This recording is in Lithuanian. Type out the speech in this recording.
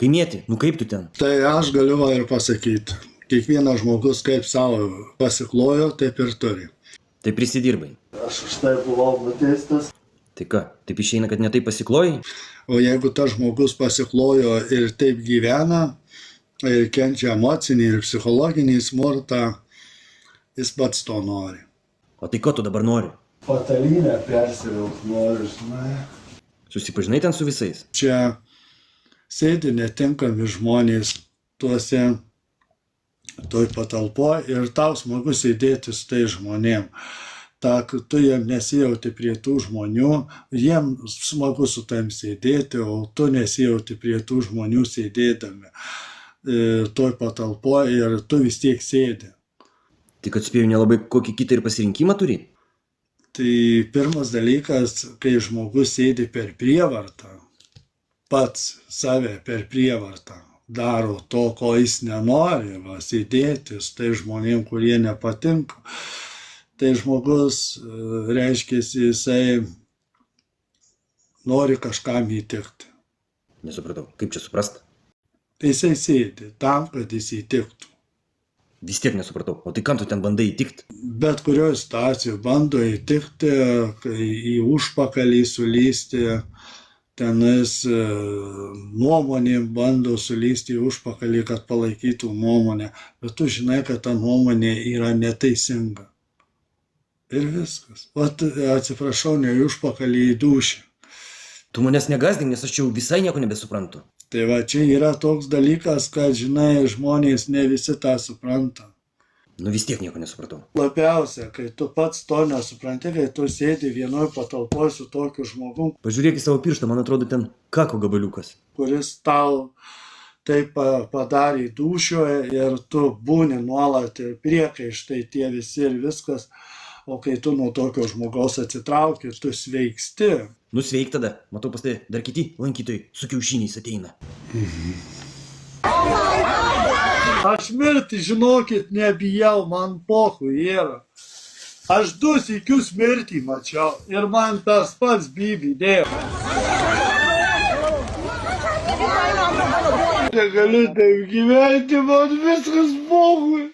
Kaimieti, nu kaip tu ten? Tai aš galiu va ir pasakyti. Kiekvienas žmogus kaip savo pasiklojo, taip ir turi. Tai prisidirbai. Aš už tai buvau nuteistas. Tai ką, taip išeina, kad netai pasiklojai? O jeigu tas žmogus pasiklojo ir taip gyvena, ir kenčia emocinį ir psichologinį smurtą, jis pats to nori. O tai ko tu dabar nori? Patalynę persivilk noriu, žinai. Susipažinai ten su visais? Čia sėdi netinkami žmonės toj patalpoje ir tau smagu sėdėti su tai žmonėm. Tu jiem nesijauti prie tų žmonių, jiem smagu su tam sėdėti, o tu nesijauti prie tų žmonių sėdėdami toj patalpoje ir tu vis tiek sėdi. Tik atspėjau nelabai kokį kitą ir pasirinkimą turi? Tai pirmas dalykas, kai žmogus sėdi per prievartą, pats save per prievartą daro to, ko jis nenori, va, sėdėti su tai žmonėm, kurie nepatinka. Tai žmogus, reiškia, jisai nori kažkam įtikti. Nesupratau, kaip čia suprast? Tai jisai sėdi tam, kad jis įtiktų. Vis tiek nesupratau, o tai kam tu ten bandai įtikti? Bet kurioje situacijoje bando įtikti, į užpakalį sulysti, tenais nuomonėm bando sulysti į užpakalį, kad palaikytų nuomonę. Bet tu žinai, kad ta nuomonė yra neteisinga. Ir viskas. Atsiprašau, ne į užpakalį, į dūšį. Tu manęs negazdink, nes aš čia jau visai nieko nebesuprantu. Tai va, čia yra toks dalykas, kad, žinai, žmonės ne visi tą supranta. Nu vis tiek nieko nesupratau. Labiausia, kai tu pats to nesupranti, kai tu sėdi vienoj patalpoj su tokiu žmogum, Pažiūrėk į savo pirštą, man atrodo ten kako gabaliukas. kuris tau taip padarė dūšioje ir tu būni nuolat ir priekaištai tie visi ir viskas. O kai tu nuo tokio žmogaus atsitrauki, tu sveiksti. Nusveik tada, matau pas tai dar kiti lankytojai su kiaušiniais ateina. Aš mirti, žinokit, nebijau, man pochui yra. Aš 2 sykius mirtį mačiau ir man tas pats bybį. Negaliu taip gyventi, man viskas pochui.